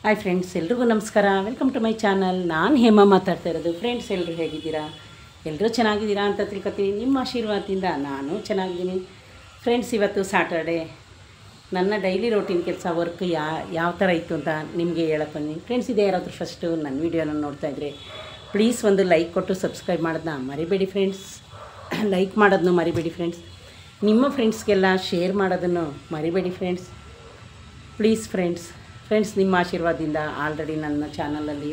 Hi friends, ಎಲ್ರಿಗೂ ನಮಸ್ಕಾರ. Welcome to my channel. ನಾನು ಹೇಮಾ ಮಾತಾಡ್ತಾ ಇರೋದು. ಫ್ರೆಂಡ್ಸ್, ಎಲ್ಲರೂ ಹೇಗಿದ್ದೀರಾ? ಎಲ್ಲರೂ ಚೆನ್ನಾಗಿದ್ದೀರಾ ಅಂತ ತಿಳ್ಕೊತೀನಿ. ನಿಮ್ಮ ಆಶೀರ್ವಾದದಿಂದ ನಾನು ಚೆನ್ನಾಗಿದ್ದೀನಿ. ಫ್ರೆಂಡ್ಸ್, ಇವತ್ತು ಸ್ಯಾಟರ್ಡೇ. ನನ್ನ ಡೈಲಿ ರೋಟೀನ್ ಕೆಲಸ ವರ್ಕ್ ಯಾವ ಥರ ಇತ್ತು ಅಂತ ನಿಮಗೆ ಹೇಳಕ್ಕೆ ಬಂದಿನಿ. ಫ್ರೆಂಡ್ಸ್, ಇದೇ ಯಾರಾದರೂ ಫಸ್ಟು ನನ್ನ ವೀಡಿಯೋನ ನೋಡ್ತಾಯಿದ್ರೆ ಪ್ಲೀಸ್ ಒಂದು ಲೈಕ್ ಕೊಟ್ಟು ಸಬ್ಸ್ಕ್ರೈಬ್ ಮಾಡೋದನ್ನ ಮರಿಬೇಡಿ ಫ್ರೆಂಡ್ಸ್. ಲೈಕ್ ಮಾಡೋದನ್ನು ಮರಿಬೇಡಿ ಫ್ರೆಂಡ್ಸ್. ನಿಮ್ಮ ಫ್ರೆಂಡ್ಸ್ಗೆಲ್ಲ ಶೇರ್ ಮಾಡೋದನ್ನು ಮರಿಬೇಡಿ ಫ್ರೆಂಡ್ಸ್. ಪ್ಲೀಸ್ ಫ್ರೆಂಡ್ಸ್, ನಿಮ್ಮ ಆಶೀರ್ವಾದದಿಂದ ಆಲ್ರೆಡಿ ನನ್ನ ಚಾನಲಲ್ಲಿ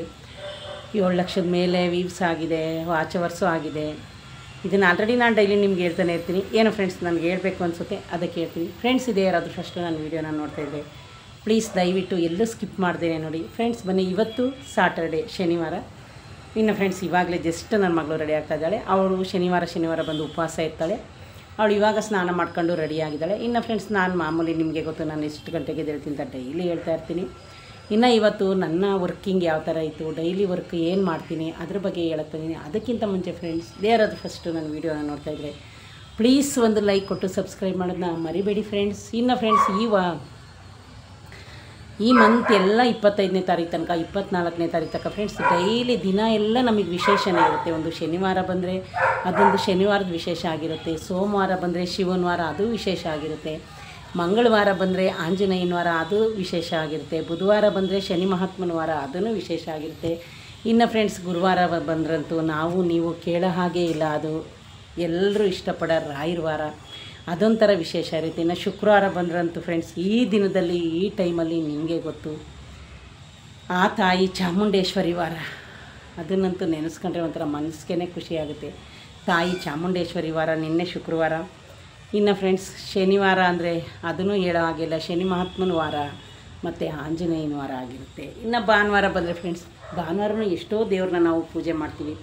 7 ಲಕ್ಷದ ಮೇಲೆ ವ್ಯೂವ್ಸ್ ಆಗಿದೆ, ವಾಚ್ ಅವರ್ಸು ಆಗಿದೆ. ಇದನ್ನು ಆಲ್ರೆಡಿ ನಾನು ಡೈಲಿ ನಿಮ್ಗೆ ಹೇಳ್ತಾನೆ ಇರ್ತೀನಿ. ಏನೋ ಫ್ರೆಂಡ್ಸ್, ನನಗೆ ಹೇಳಬೇಕು ಅನಿಸುತ್ತೆ, ಅದಕ್ಕೆ ಹೇಳ್ತೀನಿ. ಫ್ರೆಂಡ್ಸ್, ಇದೇ ಯಾರಾದರೂ ಫಸ್ಟು ನನ್ನ ವೀಡಿಯೋನ ನೋಡ್ತಾಯಿದ್ದೆ ಪ್ಲೀಸ್ ದಯವಿಟ್ಟು ಎಲ್ಲೂ ಸ್ಕಿಪ್ ಮಾಡ್ದೇನೆ ನೋಡಿ. ಫ್ರೆಂಡ್ಸ್, ಬನ್ನಿ, ಇವತ್ತು ಸ್ಯಾಟರ್ಡೇ, ಶನಿವಾರ. ಇನ್ನು ಫ್ರೆಂಡ್ಸ್, ಇವಾಗಲೇ ಜಸ್ಟ್ ನನ್ನ ಮಗಳು ರೆಡಿ ಆಗ್ತಾ ಇದ್ದಾಳೆ. ಅವಳು ಶನಿವಾರ ಬಂದು ಉಪವಾಸ ಇರ್ತಾಳೆ. ಅವಳು ಇವಾಗ ಸ್ನಾನ ಮಾಡ್ಕೊಂಡು ರೆಡಿಯಾಗಿದ್ದಾಳೆ. ಇನ್ನು ಫ್ರೆಂಡ್ಸ್, ನಾನು ಮಾಮೂಲಿ ನಿಮಗೆ ಗೊತ್ತು, ನಾನು ಎಷ್ಟು ಗಂಟೆಗೆ ಎದ್ದೇಳ್ತೀನಿ ಅಂತ ಡೈಲಿ ಹೇಳ್ತಾ ಇರ್ತೀನಿ. ಇನ್ನು ಇವತ್ತು ನನ್ನ ವರ್ಕಿಂಗ್ ಯಾವ ಥರ ಇತ್ತು, ಡೈಲಿ ವರ್ಕ್ ಏನು ಮಾಡ್ತೀನಿ ಅದ್ರ ಬಗ್ಗೆ ಹೇಳತ್ತೀನಿ. ಅದಕ್ಕಿಂತ ಮುಂಚೆ ಫ್ರೆಂಡ್ಸ್, ಯಾರಾದರೂ ಫಸ್ಟು ನನ್ನ ವೀಡಿಯೋನ ನೋಡ್ತಾಯಿದ್ರೆ ಪ್ಲೀಸ್ ಒಂದು ಲೈಕ್ ಕೊಟ್ಟು ಸಬ್ಸ್ಕ್ರೈಬ್ ಮಾಡೋದನ್ನ ಮರಿಬೇಡಿ ಫ್ರೆಂಡ್ಸ್. ಇನ್ನು ಫ್ರೆಂಡ್ಸ್, ಈ ಮಂತ್ ಎಲ್ಲ 25ನೇ ತಾರೀಕು ತನಕ, 24ನೇ ತಾರೀಕು ತನಕ ಫ್ರೆಂಡ್ಸ್, ಡೈಲಿ ದಿನ ಎಲ್ಲ ನಮಗೆ ವಿಶೇಷನೇ ಇರುತ್ತೆ. ಒಂದು ಶನಿವಾರ ಬಂದರೆ ಅದೊಂದು ಶನಿವಾರದ ವಿಶೇಷ ಆಗಿರುತ್ತೆ. ಸೋಮವಾರ ಬಂದರೆ ಶಿವನ ವಾರ, ಅದು ವಿಶೇಷ ಆಗಿರುತ್ತೆ. ಮಂಗಳವಾರ ಬಂದರೆ ಆಂಜನೇಯನ ವಾರ, ಅದು ವಿಶೇಷ ಆಗಿರುತ್ತೆ. ಬುಧವಾರ ಬಂದರೆ ಶನಿ ಮಹಾತ್ಮನ ವಾರ, ಅದೂ ವಿಶೇಷ ಆಗಿರುತ್ತೆ. ಇನ್ನು ಫ್ರೆಂಡ್ಸ್, ಗುರುವಾರ ಬಂದ್ರಂತೂ ನೀವು ಕೇಳೋ ಹಾಗೆ ಇಲ್ಲ, ಅದು ಎಲ್ಲರೂ ಇಷ್ಟಪಡೋ ರಾಯರ ವಾರ, ಅದೊಂಥರ ವಿಶೇಷ ಇರುತ್ತೆ. ಇನ್ನು ಶುಕ್ರವಾರ ಬಂದ್ರಂತೂ ಫ್ರೆಂಡ್ಸ್, ಈ ದಿನದಲ್ಲಿ ಈ ಟೈಮಲ್ಲಿ ನಿಮಗೆ ಗೊತ್ತು, ಆ ತಾಯಿ ಚಾಮುಂಡೇಶ್ವರಿ ವಾರ, ಅದನ್ನಂತೂ ನೆನೆಸ್ಕೊಂಡ್ರೆ ಒಂಥರ ಮನಸ್ಸಿಗೆ ಖುಷಿಯಾಗುತ್ತೆ. ತಾಯಿ ಚಾಮುಂಡೇಶ್ವರಿ ವಾರ ನಿನ್ನೆ ಶುಕ್ರವಾರ. ಇನ್ನು ಫ್ರೆಂಡ್ಸ್, ಶನಿವಾರ ಅಂದರೆ ಅದನ್ನು ಹೇಳೋ ಹಾಗಿಲ್ಲ, ಶನಿ ಮಹಾತ್ಮನ ವಾರ ಮತ್ತು ಆಂಜನೇಯನ ವಾರ ಆಗಿರುತ್ತೆ. ಇನ್ನು ಭಾನುವಾರ ಬಂದರೆ ಫ್ರೆಂಡ್ಸ್, ಭಾನುವಾರನೂ ಎಷ್ಟೋ ದೇವ್ರನ್ನ ನಾವು ಪೂಜೆ ಮಾಡ್ತೀವಿ.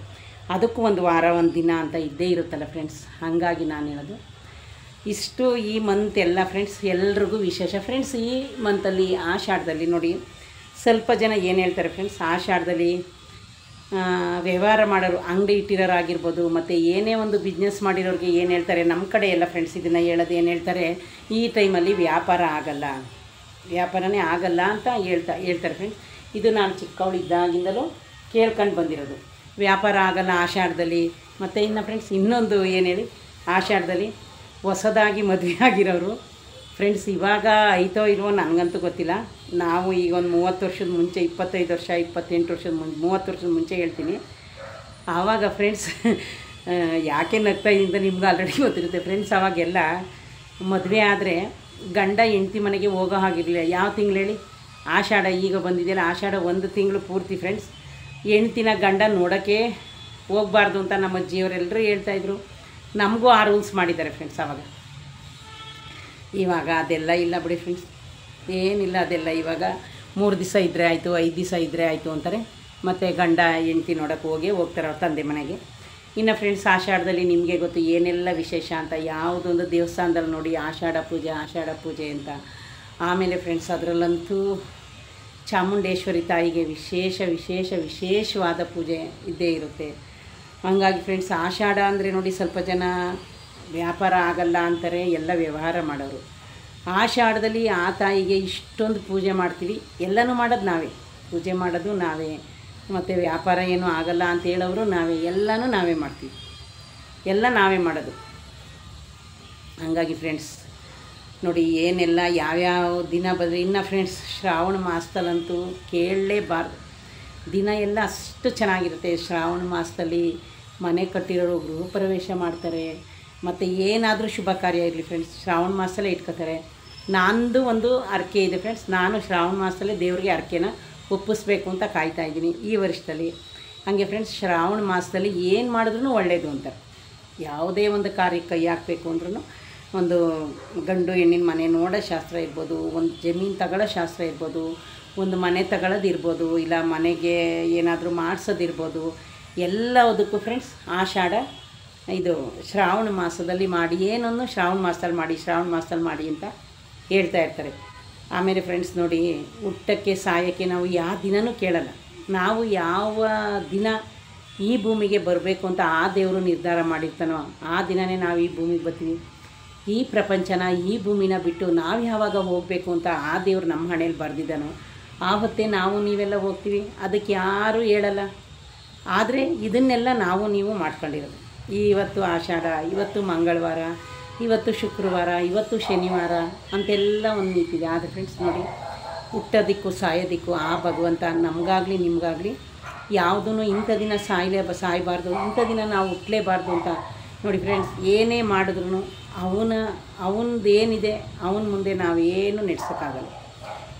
ಅದಕ್ಕೂ ಒಂದು ವಾರ, ಒಂದು ದಿನ ಅಂತ ಇದ್ದೇ ಇರುತ್ತಲ್ಲ ಫ್ರೆಂಡ್ಸ್. ಹಾಗಾಗಿ ನಾನು ಹೇಳೋದು ಇಷ್ಟು. ಈ ಮಂತ್ ಎಲ್ಲ ಫ್ರೆಂಡ್ಸ್ ಎಲ್ರಿಗೂ ವಿಶೇಷ. ಫ್ರೆಂಡ್ಸ್, ಈ ಮಂತಲ್ಲಿ ಆಷಾಢದಲ್ಲಿ ನೋಡಿ, ಸ್ವಲ್ಪ ಜನ ಏನು ಹೇಳ್ತಾರೆ ಫ್ರೆಂಡ್ಸ್, ಆಷಾಢದಲ್ಲಿ ವ್ಯವಹಾರ ಮಾಡೋರು, ಅಂಗಡಿ ಇಟ್ಟಿರೋರಾಗಿರ್ಬೋದು, ಮತ್ತು ಏನೇ ಒಂದು ಬಿಸ್ನೆಸ್ ಮಾಡಿರೋರಿಗೆ ಏನು ಹೇಳ್ತಾರೆ, ನಮ್ಮ ಕಡೆ ಎಲ್ಲ ಫ್ರೆಂಡ್ಸ್ ಇದನ್ನು ಹೇಳೋದು ಏನು ಹೇಳ್ತಾರೆ, ಈ ಟೈಮಲ್ಲಿ ವ್ಯಾಪಾರನೇ ಆಗಲ್ಲ ಅಂತ ಹೇಳ್ತಾರೆ ಫ್ರೆಂಡ್ಸ್. ಇದು ನಾನು ಚಿಕ್ಕವಳಿದ್ದಾಗಿಂದಲೂ ಕೇಳ್ಕೊಂಡು ಬಂದಿರೋದು. ವ್ಯಾಪಾರ ಆಗಲ್ಲ ಆಷಾಢದಲ್ಲಿ. ಮತ್ತು ಇನ್ನು ಫ್ರೆಂಡ್ಸ್, ಇನ್ನೊಂದು ಏನು ಹೇಳಿ, ಆಷಾಢದಲ್ಲಿ ಹೊಸದಾಗಿ ಮದುವೆ ಆಗಿರೋರು ಫ್ರೆಂಡ್ಸ್, ಇವಾಗ ಐತೋ ಇಲ್ವೋ ನನಗಂತೂ ಗೊತ್ತಿಲ್ಲ. ನಾವು ಈಗ ಒಂದು 30 ವರ್ಷದ ಮುಂಚೆ, 25 ವರ್ಷ, 28 ವರ್ಷದ 30 ವರ್ಷದ ಮುಂಚೆ ಹೇಳ್ತೀನಿ. ಆವಾಗ ಫ್ರೆಂಡ್ಸ್ ಯಾಕೆ ನಗ್ತಾ ಇದ್ದಿಂದ ನಿಮ್ಗೆ ಆಲ್ರೆಡಿ ಗೊತ್ತಿರುತ್ತೆ ಫ್ರೆಂಡ್ಸ್. ಆವಾಗೆಲ್ಲ ಮದುವೆ ಆದರೆ ಗಂಡ ಹೆಂಡ್ತಿ ಮನೆಗೆ ಹೋಗೋ ಹಾಗಿರಲಿಲ್ಲ. ಯಾವ ತಿಂಗಳು ಹೇಳಿ, ಆಷಾಢ ಈಗ ಬಂದಿದೆಯಲ್ಲ, ಆಷಾಢ 1 ತಿಂಗಳು ಪೂರ್ತಿ ಫ್ರೆಂಡ್ಸ್ ಹೆಂಡ್ತಿನ ಗಂಡ ನೋಡೋಕ್ಕೆ ಹೋಗಬಾರ್ದು ಅಂತ ನಮ್ಮ ಅಜ್ಜಿಯವರೆಲ್ಲರೂ ಹೇಳ್ತಾಯಿದ್ರು. ನಮಗೂ ಆ ರೂಲ್ಸ್ ಮಾಡಿದ್ದಾರೆ ಫ್ರೆಂಡ್ಸ್ ಆವಾಗ. ಇವಾಗ ಅದೆಲ್ಲ ಇಲ್ಲ ಬಿಡಿ ಫ್ರೆಂಡ್ಸ್, ಏನಿಲ್ಲ ಅದೆಲ್ಲ. ಇವಾಗ 3 ದಿವಸ ಇದ್ದರೆ ಆಯಿತು, 5 ದಿವಸ ಇದ್ದರೆ ಆಯಿತು ಅಂತಾರೆ. ಮತ್ತು ಗಂಡ ಹೆಂಡ್ತಿ ನೋಡೋಕ್ಕೆ ಹೋಗ್ತಾರೆ ಅವ್ರ ತಂದೆ ಮನೆಗೆ. ಇನ್ನು ಫ್ರೆಂಡ್ಸ್, ಆಷಾಢದಲ್ಲಿ ನಿಮಗೆ ಗೊತ್ತು ಏನೆಲ್ಲ ವಿಶೇಷ ಅಂತ. ಯಾವುದೊಂದು ದೇವಸ್ಥಾನದಲ್ಲಿ ನೋಡಿ ಆಷಾಢ ಪೂಜೆ ಅಂತ. ಆಮೇಲೆ ಫ್ರೆಂಡ್ಸ್, ಅದರಲ್ಲಂತೂ ಚಾಮುಂಡೇಶ್ವರಿ ತಾಯಿಗೆ ವಿಶೇಷವಾದ ಪೂಜೆ ಇದ್ದೇ ಇರುತ್ತೆ. ಹಾಗಾಗಿ ಫ್ರೆಂಡ್ಸ್, ಆಷಾಢ ಅಂದರೆ ನೋಡಿ, ಸ್ವಲ್ಪ ಜನ ವ್ಯಾಪಾರ ಆಗಲ್ಲ ಅಂತಾರೆ, ಎಲ್ಲ ವ್ಯವಹಾರ ಮಾಡೋರು. ಆಷಾಢದಲ್ಲಿ ಆ ತಾಯಿಗೆ ಇಷ್ಟೊಂದು ಪೂಜೆ ಮಾಡ್ತೀವಿ. ಎಲ್ಲನೂ ಮಾಡೋದು ನಾವೇ, ಪೂಜೆ ಮಾಡೋದು ನಾವೇ, ಮತ್ತು ವ್ಯಾಪಾರ ಏನೂ ಆಗಲ್ಲ ಅಂತ ಹೇಳೋರು ನಾವೇ, ಎಲ್ಲನೂ ನಾವೇ ಮಾಡ್ತೀವಿ, ಎಲ್ಲ ನಾವೇ ಮಾಡೋದು. ಹಾಗಾಗಿ ಫ್ರೆಂಡ್ಸ್ ನೋಡಿ, ಏನೆಲ್ಲ ಯಾವ್ಯಾವ ದಿನ ಬಂದರೆ. ಇನ್ನು ಫ್ರೆಂಡ್ಸ್, ಶ್ರಾವಣ ಮಾಸದಲ್ಲಂತೂ ಕೇಳಲೇಬಾರ್ದು. ದಿನ ಎಲ್ಲ ಅಷ್ಟು ಚೆನ್ನಾಗಿರುತ್ತೆ. ಶ್ರಾವಣ ಮಾಸದಲ್ಲಿ ಮನೆ ಕಟ್ಟಿರೋರು ಗೃಹ ಪ್ರವೇಶ ಮಾಡ್ತಾರೆ. ಮತ್ತು ಏನಾದರೂ ಶುಭ ಕಾರ್ಯ ಇರಲಿ ಫ್ರೆಂಡ್ಸ್, ಶ್ರಾವಣ ಮಾಸದಲ್ಲೇ ಇಟ್ಕೋತಾರೆ. ನಂದು ಒಂದು ಹರಕೆ ಇದೆ ಫ್ರೆಂಡ್ಸ್, ನಾನು ಶ್ರಾವಣ ಮಾಸದಲ್ಲೇ ದೇವರಿಗೆ ಹರಕೆನ ಒಪ್ಪಿಸ್ಬೇಕು ಅಂತ ಕಾಯ್ತಾಯಿದ್ದೀನಿ ಈ ವರ್ಷದಲ್ಲಿ. ಹಾಗೆ ಫ್ರೆಂಡ್ಸ್, ಶ್ರಾವಣ ಮಾಸದಲ್ಲಿ ಏನು ಮಾಡಿದ್ರೂ ಒಳ್ಳೆಯದು ಅಂತಾರೆ. ಯಾವುದೇ ಒಂದು ಕಾರ್ಯಕ್ಕೆ ಕೈ ಹಾಕಬೇಕು ಅಂದ್ರೂ, ಒಂದು ಗಂಡು ಹೆಣ್ಣಿನ ಮನೆ ನೋಡೋ ಶಾಸ್ತ್ರ ಇರ್ಬೋದು, ಒಂದು ಜಮೀನು ತಗೊಳ್ಳೋ ಶಾಸ್ತ್ರ ಇರ್ಬೋದು, ಒಂದು ಮನೆ ತಗೊಳ್ಳೋದು ಇರ್ಬೋದು, ಇಲ್ಲ ಮನೆಗೆ ಏನಾದರೂ ಮಾಡಿಸೋದಿರ್ಬೋದು, ಎಲ್ಲದಕ್ಕೂ ಫ್ರೆಂಡ್ಸ್ ಆಷಾಢ ಇದು ಶ್ರಾವಣ ಮಾಸದಲ್ಲಿ ಮಾಡಿ, ಏನನ್ನು ಶ್ರಾವಣ ಮಾಸದಲ್ಲಿ ಮಾಡಿ ಅಂತ ಹೇಳ್ತಾ ಇರ್ತಾರೆ. ಆಮೇಲೆ ಫ್ರೆಂಡ್ಸ್ ನೋಡಿ, ಹುಟ್ಟಕ್ಕೆ ಸಾಯೋಕ್ಕೆ ನಾವು ಯಾವ ದಿನವೂ ಕೇಳಲ್ಲ. ನಾವು ಯಾವ ದಿನ ಈ ಭೂಮಿಗೆ ಬರಬೇಕು ಅಂತ ಆ ದೇವರು ನಿರ್ಧಾರ ಮಾಡಿರ್ತಾನೋ ಆ ದಿನವೇ ನಾವು ಈ ಭೂಮಿಗೆ ಬರ್ತೀವಿ. ಈ ಪ್ರಪಂಚನ, ಈ ಭೂಮಿನ ಬಿಟ್ಟು ನಾವು ಯಾವಾಗ ಹೋಗಬೇಕು ಅಂತ ಆ ದೇವ್ರು ನಮ್ಮ ಹಣೆಯಲ್ಲಿ ಬರೆದಿದ್ದಾನೋ ಆವತ್ತೇ ನಾವು ನೀವೆಲ್ಲ ಹೋಗ್ತೀವಿ, ಅದಕ್ಕೆ ಯಾರೂ ಹೇಳಲ್ಲ. ಆದರೆ ಇದನ್ನೆಲ್ಲ ನಾವು ನೀವು ಮಾಡ್ಕೊಂಡಿರೋದು. ಇವತ್ತು ಆಷಾಢ, ಇವತ್ತು ಮಂಗಳವಾರ, ಇವತ್ತು ಶುಕ್ರವಾರ, ಇವತ್ತು ಶನಿವಾರ ಅಂತೆಲ್ಲ ಒಂದು ನಿಂತಿದೆ. ಆದರೆ ಫ್ರೆಂಡ್ಸ್ ನೋಡಿ, ಹುಟ್ಟೋದಿಕ್ಕೂ ಸಾಯೋದಿಕ್ಕೂ ಆ ಭಗವಂತ ನಮಗಾಗಲಿ ನಿಮಗಾಗಲಿ ಯಾವುದೂ ಇಂಥ ದಿನ ಸಾಯಬಾರ್ದು, ಇಂಥ ದಿನ ನಾವು ಹುಟ್ಟಲೇಬಾರ್ದು ಅಂತ ನೋಡಿ ಫ್ರೆಂಡ್ಸ್. ಏನೇ ಮಾಡಿದ್ರು ಅವನದು ಏನಿದೆ ಅವನ ಮುಂದೆ ನಾವೇನು ನಡೆಸೋಕ್ಕಾಗಲ್ಲ.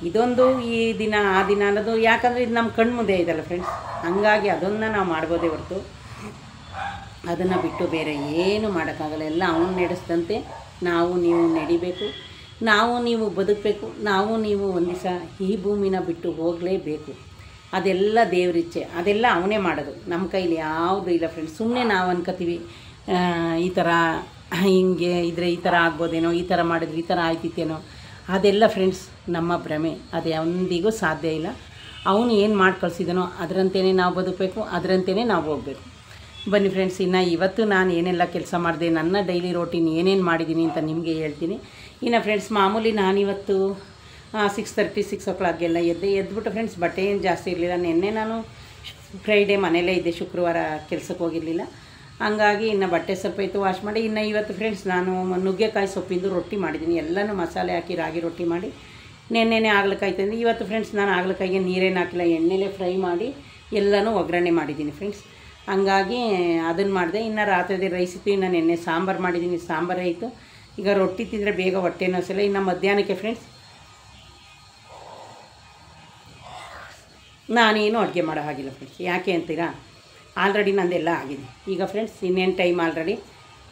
ಇದೊಂದು ಈ ದಿನ ಆ ದಿನ ಅನ್ನೋದು, ಯಾಕಂದರೆ ಇದು ನಮ್ಮ ಕಣ್ಣು ಮುಂದೆ ಇದೆಯಲ್ಲ ಫ್ರೆಂಡ್ಸ್. ಹಂಗಾಗಿ ಅದನ್ನು ನಾವು ಮಾಡ್ಬೋದೇ ಹೊರತು ಅದನ್ನು ಬಿಟ್ಟು ಬೇರೆ ಏನು ಮಾಡೋಕ್ಕಾಗಲ್ಲ. ಎಲ್ಲ ಅವನು ನಡೆಸಿದಂತೆ ನಾವು ನೀವು ನಡಿಬೇಕು, ನಾವು ನೀವು ಬದುಕಬೇಕು. ನಾವು ನೀವು ಒಂದು ದಿವಸ ಈ ಭೂಮಿನ ಬಿಟ್ಟು ಹೋಗಲೇಬೇಕು. ಅದೆಲ್ಲ ದೇವರಿಚ್ಛೆ, ಅದೆಲ್ಲ ಅವನೇ ಮಾಡೋದು. ನಮ್ಮ ಕೈಲಿ ಯಾವುದೂ ಇಲ್ಲ ಫ್ರೆಂಡ್ಸ್. ಸುಮ್ಮನೆ ನಾವು ಅನ್ಕೋತೀವಿ ಈ ಥರ ಹಿಂಗೆ ಇದ್ರೆ ಈ ಥರ ಆಗ್ಬೋದೇನೋ, ಈ ಥರ ಮಾಡಿದ್ರೆ ಈ ಥರ ಆಯ್ತಿತ್ತೇನೋ. ಅದೆಲ್ಲ ಫ್ರೆಂಡ್ಸ್ ನಮ್ಮ ಭ್ರಮೆ. ಅದು ಎಂದಿಗೂ ಸಾಧ್ಯ ಇಲ್ಲ. ಅವನು ಏನು ಮಾಡಿ ಕಳಿಸಿದನೋ ಅದರಂತೆಯೇ ನಾವು ಬದುಕಬೇಕು, ಅದರಂತೆಯೇ ನಾವು ಹೋಗಬೇಕು. ಬನ್ನಿ ಫ್ರೆಂಡ್ಸ್, ಇನ್ನು ಇವತ್ತು ನಾನು ಏನೆಲ್ಲ ಕೆಲಸ ಮಾಡಿದೆ, ನನ್ನ ಡೈಲಿ ರೋಟೀನ್ ಏನೇನು ಮಾಡಿದ್ದೀನಿ ಅಂತ ನಿಮಗೆ ಹೇಳ್ತೀನಿ. ಇನ್ನು ಫ್ರೆಂಡ್ಸ್, ಮಾಮೂಲಿ ನಾನಿವತ್ತು 6:30 6 o'clockಗೆಲ್ಲ ಎದ್ಬಿಟ್ಟು ಫ್ರೆಂಡ್ಸ್, ಬಟ್ಟೆ ಏನು ಜಾಸ್ತಿ ಇರಲಿಲ್ಲ. ನಿನ್ನೆ ನಾನು ಫ್ರೈಡೇ ಮನೆಯಲ್ಲೇ ಇದ್ದೆ, ಶುಕ್ರವಾರ ಕೆಲಸಕ್ಕೆ ಹೋಗಿರಲಿಲ್ಲ. ಹಂಗಾಗಿ ಇನ್ನು ಬಟ್ಟೆ ಸ್ವಲ್ಪ ಇತ್ತು, ವಾಶ್ ಮಾಡಿ. ಇನ್ನು ಇವತ್ತು ಫ್ರೆಂಡ್ಸ್ ನಾನು ನುಗ್ಗೆಕಾಯಿ ಸೊಪ್ಪಿಂದು ರೊಟ್ಟಿ ಮಾಡಿದ್ದೀನಿ. ಎಲ್ಲನೂ ಮಸಾಲೆ ಹಾಕಿ ರಾಗಿ ರೊಟ್ಟಿ ಮಾಡಿ ನೆನ್ನೆನೇ ಆಗ್ಲಕಾಯಿ ತಂದು. ಇವತ್ತು ಫ್ರೆಂಡ್ಸ್ ನಾನು ಆಗ್ಲಕಾಯಿಗೆ ನೀರೇನು ಹಾಕಿಲ್ಲ, ಎಣ್ಣೆಲೇ ಫ್ರೈ ಮಾಡಿ ಎಲ್ಲನೂ ಒಗ್ಗರಣೆ ಮಾಡಿದ್ದೀನಿ ಫ್ರೆಂಡ್ಸ್. ಹಂಗಾಗಿ ಅದನ್ನು ಮಾಡಿದೆ. ಇನ್ನು ರಾತ್ರಿದೇ ರೈಸ್ ಇತ್ತು, ಇನ್ನು ನೆನ್ನೆ ಸಾಂಬಾರು ಮಾಡಿದ್ದೀನಿ, ಸಾಂಬಾರೇ ಇತ್ತು. ಈಗ ರೊಟ್ಟಿ ತಿಂದರೆ ಬೇಗ ಹೊಟ್ಟೆ ನೋಸಲ್ಲ. ಇನ್ನು ಮಧ್ಯಾಹ್ನಕ್ಕೆ ಫ್ರೆಂಡ್ಸ್ ನಾನೇನು ಅಡುಗೆ ಮಾಡೋ ಹಾಗಿಲ್ಲ ಫ್ರೆಂಡ್ಸ್. ಯಾಕೆ ಅಂತೀರಾ, ಆಲ್ರೆಡಿ ನಂದೆಲ್ಲ ಆಗಿದೆ. ಈಗ ಫ್ರೆಂಡ್ಸ್ ಇನ್ನೇನು ಟೈಮ್ ಆಲ್ರೆಡಿ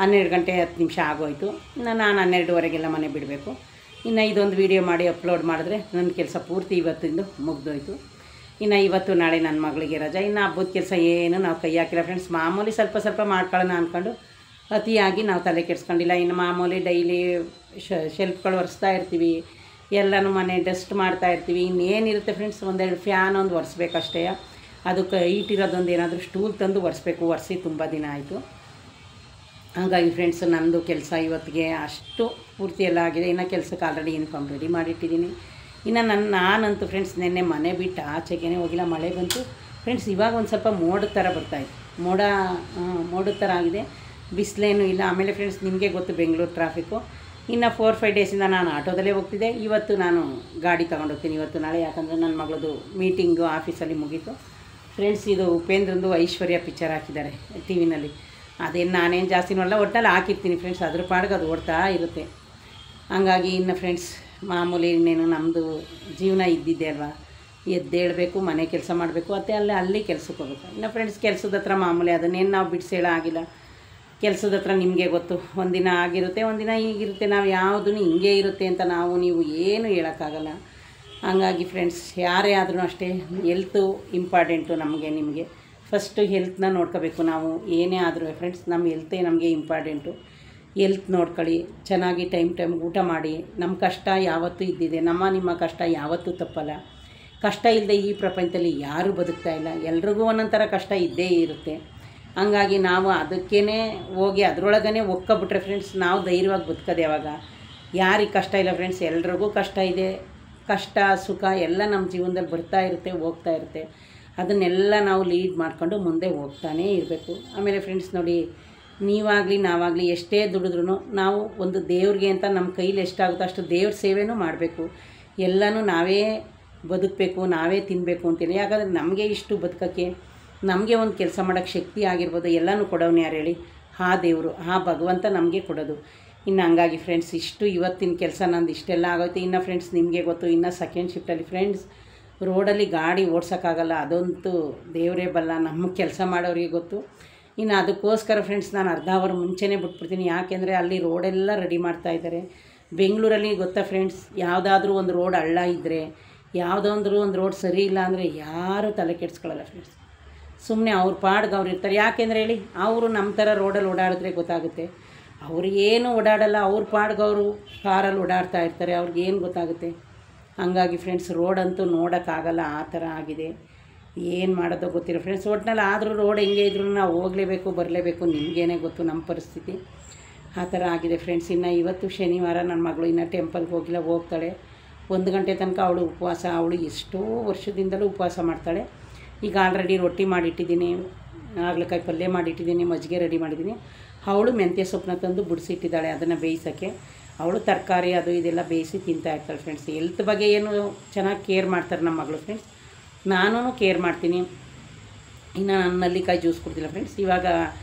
12 ಗಂಟೆ 10 ನಿಮಿಷ ಆಗೋಯಿತು. ಇನ್ನು ನಾನು 12:15ಗೆಲ್ಲ ಮನೆ ಬಿಡಬೇಕು. ಇನ್ನು ಇದೊಂದು ವೀಡಿಯೋ ಮಾಡಿ ಅಪ್ಲೋಡ್ ಮಾಡಿದ್ರೆ ನನ್ನ ಕೆಲಸ ಪೂರ್ತಿ ಇವತ್ತಿಂದು ಮುಗಿದೋಯ್ತು. ಇನ್ನು ಇವತ್ತು ನಾಳೆ ನನ್ನ ಮಗಳಿಗೆ ರಜಾ. ಇನ್ನು ಹಬ್ಬದ ಕೆಲಸ ಏನು ನಾವು ಕೈ ಹಾಕಿಲ್ಲ ಫ್ರೆಂಡ್ಸ್. ಮಾಮೂಲಿ ಸ್ವಲ್ಪ ಸ್ವಲ್ಪ ಮಾಡ್ಕೊಳ್ಳೋಣ ಅಂದ್ಕೊಂಡು ಅತಿಯಾಗಿ ನಾವು ತಲೆ ಕೆಡಿಸ್ಕೊಂಡಿಲ್ಲ. ಇನ್ನು ಮಾಮೂಲಿ ಡೈಲಿ ಶೆಲ್ಫ್ಗಳು ಒರೆಸ್ತಾ ಇರ್ತೀವಿ, ಎಲ್ಲನೂ ಮನೆ ಡಸ್ಟ್ ಮಾಡ್ತಾ ಇರ್ತೀವಿ. ಇನ್ನೇನಿರುತ್ತೆ ಫ್ರೆಂಡ್ಸ್, ಒಂದೆರಡು ಫ್ಯಾನ್ ಒಂದು ಒರೆಸ್ಬೇಕಷ್ಟೇ. ಅದಕ್ಕೆ ಇಟ್ಟಿರೋದೊಂದು ಏನಾದರೂ ಸ್ಟೂಲ್ ತಂದು ಒರೆಸ್ಬೇಕು. ಒರೆಸಿ ತುಂಬ ದಿನ ಆಯಿತು. ಹಾಗಾಗಿ ಫ್ರೆಂಡ್ಸ್ ನನ್ನದು ಕೆಲಸ ಇವತ್ತಿಗೆ ಅಷ್ಟು ಪೂರ್ತಿ ಎಲ್ಲ ಆಗಿದೆ. ಇನ್ನು ಕೆಲಸಕ್ಕೆ ಆಲ್ರೆಡಿ ಯೂನಿಫಾರ್ಮ್ ರೆಡಿ ಮಾಡಿಟ್ಟಿದ್ದೀನಿ. ಇನ್ನು ನಾನಂತೂ ಫ್ರೆಂಡ್ಸ್ ನಿನ್ನೆ ಮನೆ ಬಿಟ್ಟು ಆಚೆಗೇ ಹೋಗಿಲ್ಲ. ಮಳೆ ಬಂತು ಫ್ರೆಂಡ್ಸ್. ಇವಾಗ ಒಂದು ಸ್ವಲ್ಪ ಮೋಡದ ಥರ ಬರ್ತಾಯಿತ್ತು, ಮೋಡದ ಥರ ಆಗಿದೆ, ಬಿಸಿಲೇನೂ ಇಲ್ಲ. ಆಮೇಲೆ ಫ್ರೆಂಡ್ಸ್ ನಿಮಗೆ ಗೊತ್ತು ಬೆಂಗಳೂರು ಟ್ರಾಫಿಕ್ಕು. ಇನ್ನು 4-5 ಡೇಸಿಂದ ನಾನು ಆಟೋದಲ್ಲೇ ಹೋಗ್ತಿದ್ದೆ. ಇವತ್ತು ನಾನು ಗಾಡಿ ತೊಗೊಂಡು ಹೋಗ್ತೀನಿ ಇವತ್ತು ನಾಳೆ. ಯಾಕಂದರೆ ನನ್ನ ಮಗಳದು ಮೀಟಿಂಗು ಆಫೀಸಲ್ಲಿ ಮುಗೀತು ಫ್ರೆಂಡ್ಸ್. ಇದು ಉಪೇಂದ್ರಂದು ಐಶ್ವರ್ಯ ಪಿಕ್ಚರ್ ಹಾಕಿದ್ದಾರೆ ಟಿ ವಿನಲ್ಲಿ. ಅದೇನು ನಾನೇನು ಜಾಸ್ತಿ ನೋಡಲ್ಲ, ಒಟ್ಟಲ್ಲಿ ಹಾಕಿರ್ತೀನಿ ಫ್ರೆಂಡ್ಸ್. ಅದ್ರ ಪಾಡಿಗೆ ಅದು ಓಡ್ತಾ ಇರುತ್ತೆ. ಹಂಗಾಗಿ ಇನ್ನು ಫ್ರೆಂಡ್ಸ್ ಮಾಮೂಲಿ ಇನ್ನೇನು ನಮ್ಮದು ಜೀವನ ಇದ್ದಿದ್ದೆ ಅಲ್ವಾ, ಎದ್ದೇಳಬೇಕು, ಮನೆ ಕೆಲಸ ಮಾಡಬೇಕು, ಮತ್ತು ಅಲ್ಲಿ ಕೆಲಸಕ್ಕೆ ಹೋಗ್ಬೇಕು. ಇನ್ನು ಫ್ರೆಂಡ್ಸ್ ಕೆಲಸದ ಹತ್ರ ಮಾಮೂಲಿ ಅದನ್ನೇನು ನಾವು ಬಿಡಿಸೇಳ ಆಗಿಲ್ಲ. ಕೆಲಸದ ಹತ್ರ ನಿಮಗೆ ಗೊತ್ತು, ಒಂದಿನ ಆಗಿರುತ್ತೆ, ಒಂದಿನ ಹೀಗಿರುತ್ತೆ. ನಾವು ಯಾವುದೂ ಹಿಂಗೆ ಇರುತ್ತೆ ಅಂತ ನಾವು ನೀವು ಏನು ಹೇಳೋಕ್ಕಾಗಲ್ಲ. ಹಂಗಾಗಿ ಫ್ರೆಂಡ್ಸ್ ಯಾರೇ ಆದ್ರೂ ಅಷ್ಟೇ ಹೆಲ್ತು ಇಂಪಾರ್ಟೆಂಟು ನಮಗೆ ನಿಮಗೆ. ಫಸ್ಟು ಹೆಲ್ತ್ನ ನೋಡ್ಕೋಬೇಕು ನಾವು. ಏನೇ ಆದರೂ ಫ್ರೆಂಡ್ಸ್ ನಮ್ಮ ಹೆಲ್ತೇ ನಮಗೆ ಇಂಪಾರ್ಟೆಂಟು. ಹೆಲ್ತ್ ನೋಡ್ಕೊಳ್ಳಿ, ಚೆನ್ನಾಗಿ ಟೈಮ್ ಊಟ ಮಾಡಿ. ನಮ್ಮ ಕಷ್ಟ ಯಾವತ್ತೂ ಇದ್ದಿದೆ, ನಿಮ್ಮ ಕಷ್ಟ ಯಾವತ್ತೂ ತಪ್ಪಲ್ಲ. ಕಷ್ಟ ಇಲ್ಲದೆ ಈ ಪ್ರಪಂಚದಲ್ಲಿ ಯಾರೂ ಬದುಕ್ತಾ ಇಲ್ಲ. ಎಲ್ರಿಗೂ ಒಂದೊಂಥರ ಕಷ್ಟ ಇದ್ದೇ ಇರುತ್ತೆ. ಹಂಗಾಗಿ ನಾವು ಅದಕ್ಕೇ ಹೋಗಿ ಅದರೊಳಗೇ ಒಕ್ಕೊಬಿಟ್ರೆ ಫ್ರೆಂಡ್ಸ್ ನಾವು ಧೈರ್ಯವಾಗಿ ಬದುಕೋದು ಯಾವಾಗ? ಯಾರಿಗೆ ಕಷ್ಟ ಇಲ್ಲ ಫ್ರೆಂಡ್ಸ್, ಎಲ್ರಿಗೂ ಕಷ್ಟ ಇದೆ. ಕಷ್ಟ ಸುಖ ಎಲ್ಲ ನಮ್ಮ ಜೀವನದಲ್ಲಿ ಬರ್ತಾ ಇರುತ್ತೆ, ಹೋಗ್ತಾ ಇರುತ್ತೆ. ಅದನ್ನೆಲ್ಲ ನಾವು ಲೀಡ್ ಮಾಡಿಕೊಂಡು ಮುಂದೆ ಹೋಗ್ತಾನೇ ಇರಬೇಕು. ಆಮೇಲೆ ಫ್ರೆಂಡ್ಸ್ ನೋಡಿ, ನೀವಾಗಲಿ ನಾವಾಗಲಿ ಎಷ್ಟೇ ದುಡಿದ್ರೂ ನಾವು ಒಂದು ದೇವ್ರಿಗೆ ಅಂತ ನಮ್ಮ ಕೈಲಿ ಎಷ್ಟಾಗುತ್ತೋ ಅಷ್ಟು ದೇವ್ರ ಸೇವೆನೂ ಮಾಡಬೇಕು. ಎಲ್ಲನೂ ನಾವೇ ಬದುಕಬೇಕು, ನಾವೇ ತಿನ್ನಬೇಕು ಅಂತಿಲ್ಲ. ಯಾಕಂದರೆ ನಮಗೆ ಇಷ್ಟು ಬದುಕೋಕ್ಕೆ, ನಮಗೆ ಒಂದು ಕೆಲಸ ಮಾಡೋಕ್ಕೆ ಶಕ್ತಿ ಆಗಿರ್ಬೋದು, ಎಲ್ಲನೂ ಕೊಡೋನು ಯಾರು ಹೇಳಿ? ಆ ದೇವರು, ಆ ಭಗವಂತ ನಮಗೆ ಕೊಡೋದು. ಇನ್ನು ಹಂಗಾಗಿ ಫ್ರೆಂಡ್ಸ್ ಇಷ್ಟು ಇವತ್ತಿನ ಕೆಲಸ ನಂದು ಇಷ್ಟೆಲ್ಲ ಆಗೋಯ್ತು. ಇನ್ನು ಫ್ರೆಂಡ್ಸ್ ನಿಮಗೆ ಗೊತ್ತು, ಇನ್ನು ಸೆಕೆಂಡ್ ಶಿಫ್ಟಲ್ಲಿ ಫ್ರೆಂಡ್ಸ್ ರೋಡಲ್ಲಿ ಗಾಡಿ ಓಡ್ಸೋಕ್ಕಾಗಲ್ಲ, ಅದಂತೂ ದೇವರೇ ಬಲ್ಲ, ನಮ್ಮ ಕೆಲಸ ಮಾಡೋರಿಗೆ ಗೊತ್ತು. ಇನ್ನು ಅದಕ್ಕೋಸ್ಕರ ಫ್ರೆಂಡ್ಸ್ ನಾನು ಅರ್ಧ ಅವರ್ ಮುಂಚೆನೇ ಬಿಟ್ಬಿಡ್ತೀನಿ. ಯಾಕೆಂದರೆ ಅಲ್ಲಿ ರೋಡೆಲ್ಲ ರೆಡಿ ಮಾಡ್ತಾಯಿದ್ದಾರೆ. ಬೆಂಗಳೂರಲ್ಲಿ ಗೊತ್ತಾ ಫ್ರೆಂಡ್ಸ್, ಯಾವುದಾದ್ರೂ ಒಂದು ರೋಡ್ ಹಳ್ಳ ಇದ್ದರೆ, ಯಾವುದಾದ್ರೂ ಒಂದು ರೋಡ್ ಸರಿ ಇಲ್ಲ ಅಂದರೆ ಯಾರೂ ತಲೆ ಕೆಡಿಸ್ಕೊಳ್ಳಲ್ಲ ಫ್ರೆಂಡ್ಸ್. ಸುಮ್ಮನೆ ಅವ್ರ ಪಾಡ್ಗೆ ಅವ್ರು ಇರ್ತಾರೆ. ಯಾಕೆಂದರೆ ಹೇಳಿ, ಅವರು ನಮ್ಮ ಥರ ರೋಡಲ್ಲಿ ಓಡಾಡಿದ್ರೆ ಗೊತ್ತಾಗುತ್ತೆ. ಅವ್ರಿಗೇನು ಓಡಾಡಲ್ಲ, ಅವ್ರ ಪಾಡ್ಗೆ ಅವರು ಕಾರಲ್ಲಿ ಓಡಾಡ್ತಾ ಇರ್ತಾರೆ, ಅವ್ರಿಗೇನು ಗೊತ್ತಾಗುತ್ತೆ? ಹಂಗಾಗಿ ಫ್ರೆಂಡ್ಸ್ ರೋಡಂತೂ ನೋಡೋಕ್ಕಾಗಲ್ಲ, ಆ ಥರ ಆಗಿದೆ. ಏನು ಮಾಡೋದೋ ಗೊತ್ತಿಲ್ಲ ಫ್ರೆಂಡ್ಸ್. ಒಟ್ಟಿನಲ್ಲಿ ಆದರೂ ರೋಡ್ ಹೆಂಗೆ ಇದ್ರೂ ನಾವು ಹೋಗಲೇಬೇಕು, ಬರಲೇಬೇಕು. ನಿಮಗೇನೆ ಗೊತ್ತು ನಮ್ಮ ಪರಿಸ್ಥಿತಿ ಆ ಥರ ಆಗಿದೆ ಫ್ರೆಂಡ್ಸ್. ಇನ್ನು ಇವತ್ತು ಶನಿವಾರ ನನ್ನ ಮಗಳು ಇನ್ನೂ ಟೆಂಪಲ್ಗೆ ಹೋಗಿಲ್ಲ, ಹೋಗ್ತಾಳೆ. 1 ಗಂಟೆ ತನಕ ಅವಳು ಉಪವಾಸ. ಅವಳು ಎಷ್ಟೋ ವರ್ಷದಿಂದಲೂ ಉಪವಾಸ ಮಾಡ್ತಾಳೆ. ಈಗ ಆಲ್ರೆಡಿ ರೊಟ್ಟಿ ಮಾಡಿಟ್ಟಿದ್ದೀನಿ, ಹಾಗಲಕಾಯಿ ಪಲ್ಯ ಮಾಡಿಟ್ಟಿದ್ದೀನಿ, ಮಜ್ಜಿಗೆ ರೆಡಿ ಮಾಡಿದ್ದೀನಿ. ಅವಳು ಮೆಂತ್ಯ ಸೊಪ್ಪನ್ನ ತಂದು ಬಿಡಿಸಿಟ್ಟಿದ್ದಾಳೆ ಅದನ್ನು ಬೇಯಿಸೋಕ್ಕೆ. ಅವಳು ತರಕಾರಿ ಅದು ಇದೆಲ್ಲ ಬೇಯಿಸಿ ತಿಂತಾ ಇರ್ತಾಳೆ ಫ್ರೆಂಡ್ಸ್. ಹೆಲ್ತ್ ಬಗ್ಗೆ ಏನು ಚೆನ್ನಾಗಿ ಕೇರ್ ಮಾಡ್ತಾರೆ ನಮ್ಮ ಮಗಳು ಫ್ರೆಂಡ್ಸ್. ನಾನು ಕೇರ್ ಮಾಡ್ತೀನಿ. ಇನ್ನು ನಾನು ನಲ್ಲಿಕಾಯಿ ಜ್ಯೂಸ್ ಕೊಡ್ತಿಲ್ಲ ಫ್ರೆಂಡ್ಸ್. ಇವಾಗ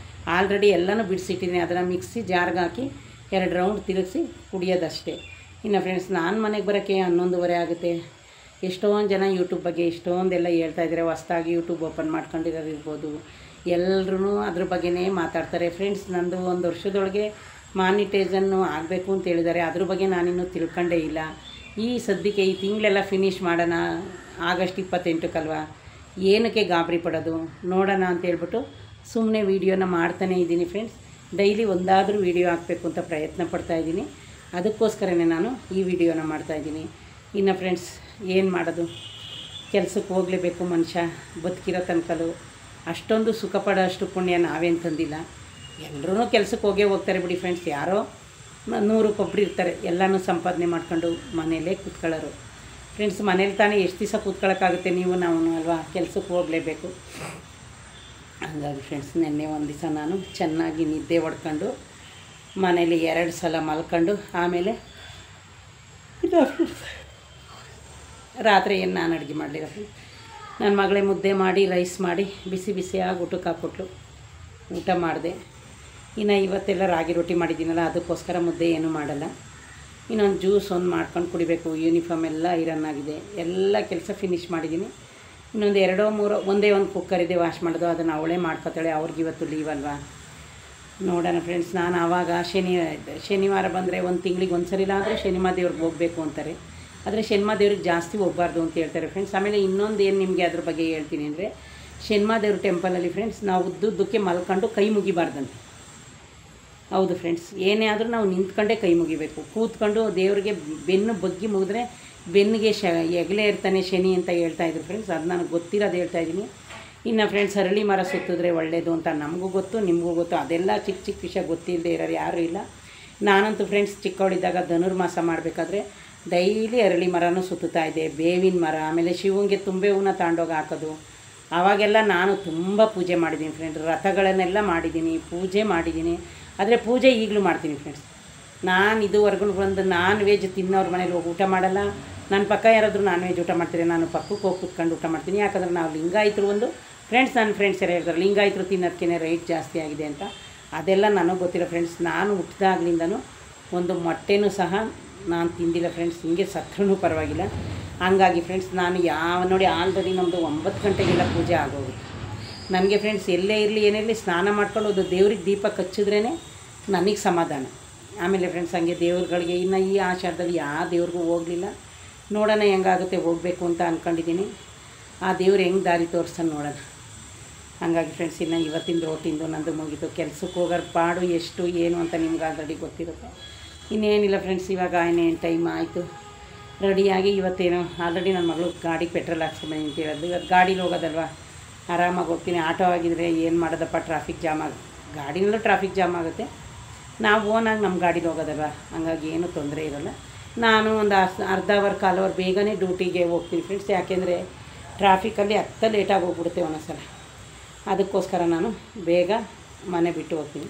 ಆಲ್ರೆಡಿ ಎಲ್ಲನೂ ಬಿಡಿಸಿಟ್ಟಿದ್ದೀನಿ. ಅದನ್ನು ಮಿಕ್ಸಿ ಜಾರ್ಗೆ ಹಾಕಿ 2 ರೌಂಡ್ ತಿರುಗಿಸಿ ಕುಡಿಯೋದಷ್ಟೇ. ಇನ್ನು ಫ್ರೆಂಡ್ಸ್ ನಾನು ಮನೆಗೆ ಬರೋಕ್ಕೆ 11:30 ಆಗುತ್ತೆ. ಎಷ್ಟೊಂದು ಜನ ಯೂಟ್ಯೂಬ್ ಬಗ್ಗೆ ಎಷ್ಟೊಂದೆಲ್ಲ ಹೇಳ್ತಾಯಿದ್ದಾರೆ. ಹೊಸ್ದಾಗಿ ಯೂಟ್ಯೂಬ್ ಓಪನ್ ಮಾಡ್ಕೊಂಡಿರೋರು ಇರ್ಬೋದು, ಎಲ್ಲರೂ ಅದ್ರ ಬಗ್ಗೆನೇ ಮಾತಾಡ್ತಾರೆ ಫ್ರೆಂಡ್ಸ್. ನಂದು 1 ವರ್ಷದೊಳಗೆ ಮಾನಿಟೈಸನ್ನು ಆಗಬೇಕು ಅಂತ ಹೇಳಿದ್ದಾರೆ. ಅದ್ರ ಬಗ್ಗೆ ನಾನಿನ್ನೂ ತಿಳ್ಕೊಂಡೇ ಇಲ್ಲ. ಈ ಸದ್ಯಕ್ಕೆ ಈ ತಿಂಗಳೆಲ್ಲ ಫಿನಿಷ್ ಮಾಡೋಣ, ಆಗಸ್ಟ್ 28ಕ್ಕಲ್ವಾ, ಏನಕ್ಕೆ ಗಾಬರಿ ಪಡೋದು, ನೋಡೋಣ ಅಂತೇಳ್ಬಿಟ್ಟು ಸುಮ್ಮನೆ ವೀಡಿಯೋನ ಮಾಡ್ತಾನೇ ಇದ್ದೀನಿ ಫ್ರೆಂಡ್ಸ್. ಡೈಲಿ ಒಂದಾದರೂ ವೀಡಿಯೋ ಹಾಕಬೇಕು ಅಂತ ಪ್ರಯತ್ನ ಪಡ್ತಾಯಿದ್ದೀನಿ. ಅದಕ್ಕೋಸ್ಕರನೇ ನಾನು ಈ ವಿಡಿಯೋನ ಮಾಡ್ತಾಯಿದ್ದೀನಿ. ಇನ್ನು ಫ್ರೆಂಡ್ಸ್ ಏನು ಮಾಡೋದು, ಕೆಲಸಕ್ಕೆ ಹೋಗಲೇಬೇಕು ಮನುಷ್ಯ ಬದುಕಿರೋ ತನಕಲು. ಅಷ್ಟೊಂದು ಸುಖ ಪಡೋ ಅಷ್ಟು ಪುಣ್ಯ ನಾವೇನು ತಂದಿಲ್ಲ. ಎಲ್ಲರೂ ಕೆಲಸಕ್ಕೆ ಹೋಗ್ತಾರೆ ಬಿಡಿ ಫ್ರೆಂಡ್ಸ್. ಯಾರೋ 100 ಇರ್ತಾರೆ, ಎಲ್ಲನೂ ಸಂಪಾದನೆ ಮಾಡ್ಕೊಂಡು ಮನೆಯಲ್ಲೇ ಕೂತ್ಕೊಳ್ಳೋರು ಫ್ರೆಂಡ್ಸ್. ಮನೇಲಿ ತಾನೇ ಎಷ್ಟು ದಿವಸ ಕೂತ್ಕೊಳ್ಳೋಕ್ಕಾಗುತ್ತೆ, ನೀವು ನಾವು ಅಲ್ವಾ, ಕೆಲಸಕ್ಕೆ ಹೋಗಲೇಬೇಕು. ಹಾಗಾಗಿ ಫ್ರೆಂಡ್ಸ್ ನಿನ್ನೆ ಒಂದು ದಿವಸ ನಾನು ಚೆನ್ನಾಗಿ ನಿದ್ದೆ ಹೊಡ್ಕೊಂಡು ಮನೇಲಿ 2 ಸಲ ಮಲ್ಕೊಂಡು ಆಮೇಲೆ ರಾತ್ರಿ ಏನು ನಾನು ಅಡುಗೆ ಮಾಡಲಿಲ್ಲ ಫ್ರೆಂಡ್ಸ್. ನನ್ನ ಮಗಳೇ ಮುದ್ದೆ ಮಾಡಿ ರೈಸ್ ಮಾಡಿ ಬಿಸಿ ಬಿಸಿಯಾಗಿ ಊಟಕ್ಕೆ ಹಾಕ್ಕೊಟ್ಲು, ಊಟ ಮಾಡಿದೆ. ಇನ್ನು ಇವತ್ತೆಲ್ಲ ರಾಗಿ ರೊಟ್ಟಿ ಮಾಡಿದ್ದೀನಲ್ಲ, ಅದಕ್ಕೋಸ್ಕರ ಮುದ್ದೆ ಏನೂ ಮಾಡಲ್ಲ. ಇನ್ನೊಂದು ಜ್ಯೂಸ್ ಮಾಡ್ಕೊಂಡು ಕುಡಿಬೇಕು. ಯೂನಿಫಾರ್ಮ್ ಎಲ್ಲ ಐರನ್ ಆಗಿದೆ, ಎಲ್ಲ ಕೆಲಸ ಫಿನಿಷ್ ಮಾಡಿದ್ದೀನಿ. ಇನ್ನೊಂದು 2-3 ಒಂದೇ ಒಂದು ಕುಕ್ಕರ್ ಇದೆ ವಾಶ್ ಮಾಡೋದು, ಅದನ್ನು ಅವಳೇ ಮಾಡ್ಕೊತಾಳೆ. ಅವ್ರಿಗೆ ಇವತ್ತು ಲೀವ್ ಅಲ್ವಾ, ನೋಡೋಣ ಫ್ರೆಂಡ್ಸ್. ನಾನು ಆವಾಗ ಶನಿವಾರ ಬಂದರೆ 1 ತಿಂಗಳಿಗೆ 1 ಸರಿಲಾದರೂ ಶನಿಮಾ ದೇವ್ರಿಗೆ ಹೋಗಬೇಕು ಅಂತಾರೆ. ಆದರೆ ಶನಿಮಾ ದೇವ್ರಿಗೆ ಜಾಸ್ತಿ ಹೋಗಬಾರ್ದು ಅಂತ ಹೇಳ್ತಾರೆ ಫ್ರೆಂಡ್ಸ್. ಆಮೇಲೆ ಇನ್ನೊಂದು ಏನು ನಿಮಗೆ ಅದ್ರ ಬಗ್ಗೆ ಹೇಳ್ತೀನಿ ಅಂದರೆ, ಶನಿಮಾ ದೇವ್ರ ಟೆಂಪಲಲ್ಲಿ ಫ್ರೆಂಡ್ಸ್ ನಾವು ಉದ್ದುದ್ದಕ್ಕೆ ಮಲ್ಕೊಂಡು ಕೈ ಮುಗಿಬಾರ್ದಂತೆ. ಹೌದು ಫ್ರೆಂಡ್ಸ್, ಏನೇ ಆದರೂ ನಾವು ನಿಂತ್ಕೊಂಡೇ ಕೈ ಮುಗಿಬೇಕು. ಕೂತ್ಕೊಂಡು ದೇವರಿಗೆ ಬೆನ್ನು ಬಗ್ಗಿ ಮುಗಿದ್ರೆ ಬೆನ್ನಿಗೆ ಎಗಲೇ ಇರ್ತಾನೆ ಶನಿ ಅಂತ ಹೇಳ್ತಾಯಿದ್ರು ಫ್ರೆಂಡ್ಸ್. ಅದು ನನಗೆ ಗೊತ್ತಿರೋದು ಹೇಳ್ತಾಯಿದ್ದೀನಿ. ಇನ್ನು ಫ್ರೆಂಡ್ಸ್ ಅರಳಿ ಮರ ಸುತ್ತಿದ್ರೆ ಒಳ್ಳೆಯದು ಅಂತ ನಮಗೂ ಗೊತ್ತು, ನಿಮಗೂ ಗೊತ್ತು. ಅದೆಲ್ಲ ಚಿಕ್ಕ ಚಿಕ್ಕ ವಿಷಯ ಗೊತ್ತಿಲ್ಲದೆ ಇರೋರು ಯಾರೂ ಇಲ್ಲ. ನಾನಂತೂ ಫ್ರೆಂಡ್ಸ್ ಚಿಕ್ಕವಳಿದ್ದಾಗ ಧನುರ್ಮಾಸ ಮಾಡಬೇಕಾದ್ರೆ ಡೈಲಿ ಅರಳಿ ಮರನೂ ಸುತ್ತುತ್ತಾ ಇದ್ದೆ, ಬೇವಿನ ಮರ, ಆಮೇಲೆ ಶಿವಂಗೆ ತುಂಬೆ ಹೂವನ್ನ ತಗೊಂಡೋಗಿ ಹಾಕೋದು. ಆವಾಗೆಲ್ಲ ನಾನು ತುಂಬ ಪೂಜೆ ಮಾಡಿದ್ದೀನಿ ಫ್ರೆಂಡ್, ರಥಗಳನ್ನೆಲ್ಲ ಮಾಡಿದ್ದೀನಿ, ಪೂಜೆ ಮಾಡಿದ್ದೀನಿ. ಆದರೆ ಪೂಜೆ ಈಗಲೂ ಮಾಡ್ತೀನಿ ಫ್ರೆಂಡ್ಸ್. ನಾನು ಇದುವರೆಗೂ ಬಂದು ನಾನ್ ವೆಜ್ ತಿನ್ನೋರ ಮನೇಲಿ ಹೋಗಿ ಊಟ ಮಾಡಲ್ಲ. ನನ್ನ ಪಕ್ಕ ಯಾರಾದರೂ ನಾನ್ ವೆಜ್ ಊಟ ಮಾಡ್ತಾರೆ, ನಾನು ಪಕ್ಕಕ್ಕೆ ಹೋಗಿ ಕೂತ್ಕೊಂಡು ಊಟ ಮಾಡ್ತೀನಿ. ಯಾಕಂದರೆ ನಾವು ಲಿಂಗಾಯತರು ಒಂದು ಫ್ರೆಂಡ್ಸ್, ನನ್ನ ಫ್ರೆಂಡ್ಸ್ ಯಾರು ಹೇಳ್ತಾರೆ ಲಿಂಗಾಯತರು ತಿನ್ನೋದಕ್ಕೇ ರೇಟ್ ಜಾಸ್ತಿ ಆಗಿದೆ ಅಂತ. ಅದೆಲ್ಲ ನನಗೆ ಗೊತ್ತಿಲ್ಲ ಫ್ರೆಂಡ್ಸ್. ನಾನು ಹುಟ್ಟಿದಾಗ್ಲಿಂದನೂ ಒಂದು ಮೊಟ್ಟೆನೂ ಸಹ ನಾನು ತಿಂದಿಲ್ಲ ಫ್ರೆಂಡ್ಸ್. ಹಿಂಗೆ ಸತ್ರೂ ಪರವಾಗಿಲ್ಲ. ಹಂಗಾಗಿ ಫ್ರೆಂಡ್ಸ್ ನಾನು ನೋಡಿ ಆಲ್ರೆಡಿ ನಮ್ಮದು 9 ಗಂಟೆಗೆಲ್ಲ ಪೂಜೆ ಆಗೋಗುತ್ತೆ ನನಗೆ ಫ್ರೆಂಡ್ಸ್. ಎಲ್ಲೇ ಇರಲಿ ಏನಿರಲಿ ಸ್ನಾನ ಮಾಡ್ಕೊಂಡು ಒಂದು ದೇವ್ರಿಗೆ ದೀಪ ಹಚ್ಚಿದ್ರೇ ನನಗೆ ಸಮಾಧಾನ. ಆಮೇಲೆ ಫ್ರೆಂಡ್ಸ್ ಹಂಗೆ ದೇವ್ರುಗಳಿಗೆ ಇನ್ನು ಈ ಆಷಾಢದಲ್ಲಿ ಯಾವ ದೇವ್ರಿಗೂ ಹೋಗಲಿಲ್ಲ. ನೋಡೋಣ ಹೆಂಗಾಗುತ್ತೆ, ಹೋಗಬೇಕು ಅಂತ ಅಂದ್ಕೊಂಡಿದ್ದೀನಿ. ಆ ದೇವ್ರು ಹೆಂಗೆ ದಾರಿ ತೋರಿಸ್ತಾನೆ ನೋಡೋಣ. ಹಾಗಾಗಿ ಫ್ರೆಂಡ್ಸ್ ಇನ್ನು ಇವತ್ತಿನ ರೋಟಿಂದು ನಂದು ಮುಗೀತು. ಕೆಲಸಕ್ಕೆ ಹೋಗೋರು ಪಾಡು ಎಷ್ಟು ಏನು ಅಂತ ನಿಮ್ಗೆ ಆಲ್ರೆಡಿ ಗೊತ್ತಿರುತ್ತೆ. ಇನ್ನೇನಿಲ್ಲ ಫ್ರೆಂಡ್ಸ್, ಇವಾಗ ಇನ್ನೇನು ಟೈಮ್ ಆಯಿತು ರೆಡಿಯಾಗಿ. ಇವತ್ತೇನು ಆಲ್ರೆಡಿ ನನ್ನ ಮಗಳು ಗಾಡಿಗೆ ಪೆಟ್ರೋಲ್ ಹಾಕ್ಸ್ಕೊಂಬಂದು ಅಂತ ಹೇಳೋದು. ಇವತ್ತು ಗಾಡೀಲಿ ಹೋಗೋದಲ್ವ, ಆರಾಮಾಗಿ ಹೋಗ್ತೀನಿ. ಆಟೋ ಆಗಿದ್ರೆ ಏನು ಮಾಡೋದಪ್ಪ, ಟ್ರಾಫಿಕ್ ಜಾಮ್ ಗಾಡಿನಲ್ಲೂ ಟ್ರಾಫಿಕ್ ಜಾಮ್ ಆಗುತ್ತೆ. ನಾವು ಓನಾಗಿ ನಮ್ಮ ಗಾಡೀಲಿ ಹೋಗೋದಲ್ವ, ಹಂಗಾಗಿ ಏನೂ ತೊಂದರೆ ಇರೋಲ್ಲ. ನಾನು ಒಂದು ಅರ್ಧ ಕಾಲ್ ಅವರ್ ಬೇಗನೆ ಡ್ಯೂಟಿಗೆ ಹೋಗ್ತೀನಿ ಫ್ರೆಂಡ್ಸ್. ಯಾಕೆಂದರೆ ಟ್ರಾಫಿಕಲ್ಲಿ ಲೇಟಾಗಿ ಹೋಗ್ಬಿಡುತ್ತೆ ಒಂದೊಂದು ಸಲ. ಅದಕ್ಕೋಸ್ಕರ ನಾನು ಬೇಗ ಮನೆ ಬಿಟ್ಟು ಹೋಗ್ತೀನಿ.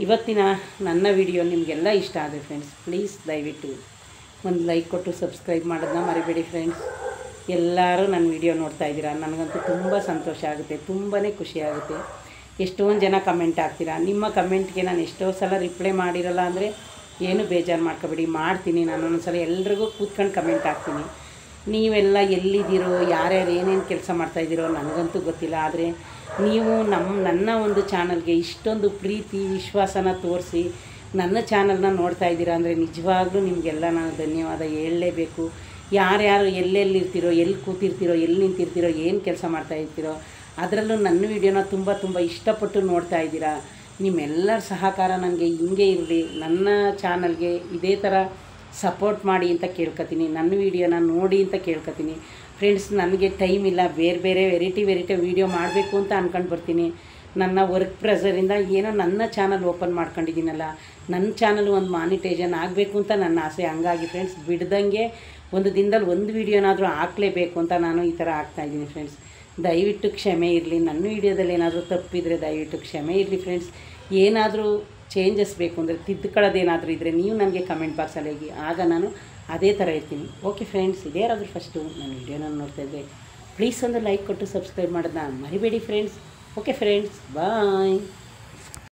ಇವತ್ತಿನ ನನ್ನ ವಿಡಿಯೋ ನಿಮಗೆಲ್ಲ ಇಷ್ಟ ಆದರೆ ಫ್ರೆಂಡ್ಸ್ ಪ್ಲೀಸ್ ದಯವಿಟ್ಟು ಒಂದು ಲೈಕ್ ಕೊಟ್ಟು ಸಬ್ಸ್ಕ್ರೈಬ್ ಮಾಡೋದನ್ನ ಮರಿಬೇಡಿ ಫ್ರೆಂಡ್ಸ್. ಎಲ್ಲರೂ ನನ್ನ ವಿಡಿಯೋ ನೋಡ್ತಾ ಇದ್ದೀರಾ, ನನಗಂತೂ ತುಂಬ ಸಂತೋಷ ಆಗುತ್ತೆ, ತುಂಬಾ ಖುಷಿ ಆಗುತ್ತೆ. ಎಷ್ಟೊಂದು ಜನ ಕಮೆಂಟ್ ಹಾಕ್ತೀರಾ. ನಿಮ್ಮ ಕಮೆಂಟ್ಗೆ ನಾನು ಎಷ್ಟೋ ಸಲ ರಿಪ್ಲೈ ಮಾಡಿರಲ್ಲ ಅಂದರೆ ಏನು ಬೇಜಾರು ಮಾಡ್ಕೊಬೇಡಿ, ಮಾಡ್ತೀನಿ. ನಾನು ಒಂದೊಂದ್ಸಲ ಎಲ್ರಿಗೂ ಕೂತ್ಕೊಂಡು ಕಮೆಂಟ್ ಹಾಕ್ತೀನಿ. ನೀವೆಲ್ಲ ಎಲ್ಲಿದ್ದೀರೋ, ಯಾರ್ಯಾರು ಏನೇನು ಕೆಲಸ ಮಾಡ್ತಾಯಿದ್ದೀರೋ ನನಗಂತೂ ಗೊತ್ತಿಲ್ಲ. ಆದರೆ ನೀವು ನನ್ನ ಒಂದು ಚಾನಲ್ಗೆ ಇಷ್ಟೊಂದು ಪ್ರೀತಿ ವಿಶ್ವಾಸನ ತೋರಿಸಿ ನನ್ನ ಚಾನಲ್ನ ನೋಡ್ತಾ ಇದ್ದೀರಾ ಅಂದರೆ ನಿಜವಾಗ್ಲೂ ನಿಮಗೆಲ್ಲ ನಾನು ಧನ್ಯವಾದ ಹೇಳಲೇಬೇಕು. ಯಾರ್ಯಾರು ಎಲ್ಲೆಲ್ಲಿರ್ತೀರೋ, ಎಲ್ಲಿ ಕೂತಿರ್ತೀರೋ, ಎಲ್ಲಿ ನಿಂತಿರ್ತೀರೋ, ಏನು ಕೆಲಸ ಮಾಡ್ತಾಯಿರ್ತೀರೋ, ಅದರಲ್ಲೂ ನನ್ನ ವೀಡಿಯೋನ ತುಂಬ ಇಷ್ಟಪಟ್ಟು ನೋಡ್ತಾ ಇದ್ದೀರಾ. ನಿಮ್ಮೆಲ್ಲರ ಸಹಕಾರ ನನಗೆ ಹಿಂಗೆ ಇರಲಿ, ನನ್ನ ಚಾನಲ್ಗೆ ಇದೇ ಥರ ಸಪೋರ್ಟ್ ಮಾಡಿ ಅಂತ ಕೇಳ್ಕೊತೀನಿ. ನನ್ನ ವೀಡಿಯೋನ ನೋಡಿ ಅಂತ ಕೇಳ್ಕೊತೀನಿ ಫ್ರೆಂಡ್ಸ್. ನನಗೆ ಟೈಮ್ ಇಲ್ಲ, ಬೇರೆ ವೆರೈಟಿ ವೀಡಿಯೋ ಮಾಡಬೇಕು ಅಂತ ಅಂದ್ಕೊಂಡು ಬರ್ತೀನಿ. ನನ್ನ ವರ್ಕ್ ಪ್ರೆಷರಿಂದ ಏನೋ ನನ್ನ ಚಾನಲ್ ಓಪನ್ ಮಾಡ್ಕೊಂಡಿದ್ದೀನಲ್ಲ, ನನ್ನ ಚಾನಲ್ ಒಂದು ಮಾನಿಟೈಸೇಷನ್ ಆಗಬೇಕು ಅಂತ ನನ್ನ ಆಸೆ. ಹಂಗಾಗಿ ಫ್ರೆಂಡ್ಸ್ ಬಿಡ್ದಂಗೆ ಒಂದು ದಿನದಲ್ಲಿ ಒಂದು ವೀಡಿಯೋನಾದರೂ ಹಾಕಲೇಬೇಕು ಅಂತ ನಾನು ಈ ಥರ ಹಾಕ್ತಾಯಿದ್ದೀನಿ ಫ್ರೆಂಡ್ಸ್. ದಯವಿಟ್ಟು ಕ್ಷಮೆ ಇರಲಿ. ನನ್ನ ವೀಡಿಯೋದಲ್ಲಿ ಏನಾದರೂ ತಪ್ಪಿದರೆ ದಯವಿಟ್ಟು ಕ್ಷಮೆ ಇರಲಿ ಫ್ರೆಂಡ್ಸ್. ಏನಾದರೂ ಚೇಂಜಸ್ ಬೇಕು ಅಂದರೆ ತಿದ್ದುಕೊಳ್ಳೋದೇನಾದರೂ ಇದ್ದರೆ ನೀವು ನನಗೆ ಕಮೆಂಟ್ ಬಾಕ್ಸಲ್ಲಿ ಹೋಗಿ, ಆಗ ನಾನು ಅದೇ ಥರ ಇರ್ತೀನಿ. ಓಕೆ ಫ್ರೆಂಡ್ಸ್, ಇದೇ ಯಾರಾದರೂ ಫಸ್ಟು ನನ್ನ ವೀಡಿಯೋನ ನೋಡ್ತಾ ಇದ್ದರೆ ಪ್ಲೀಸ್ ಒಂದು ಲೈಕ್ ಕೊಟ್ಟು ಸಬ್ಸ್ಕ್ರೈಬ್ ಮಾಡೋದನ್ನ ಮರಿಬೇಡಿ ಫ್ರೆಂಡ್ಸ್. ಓಕೆ ಫ್ರೆಂಡ್ಸ್, ಬಾಯ್.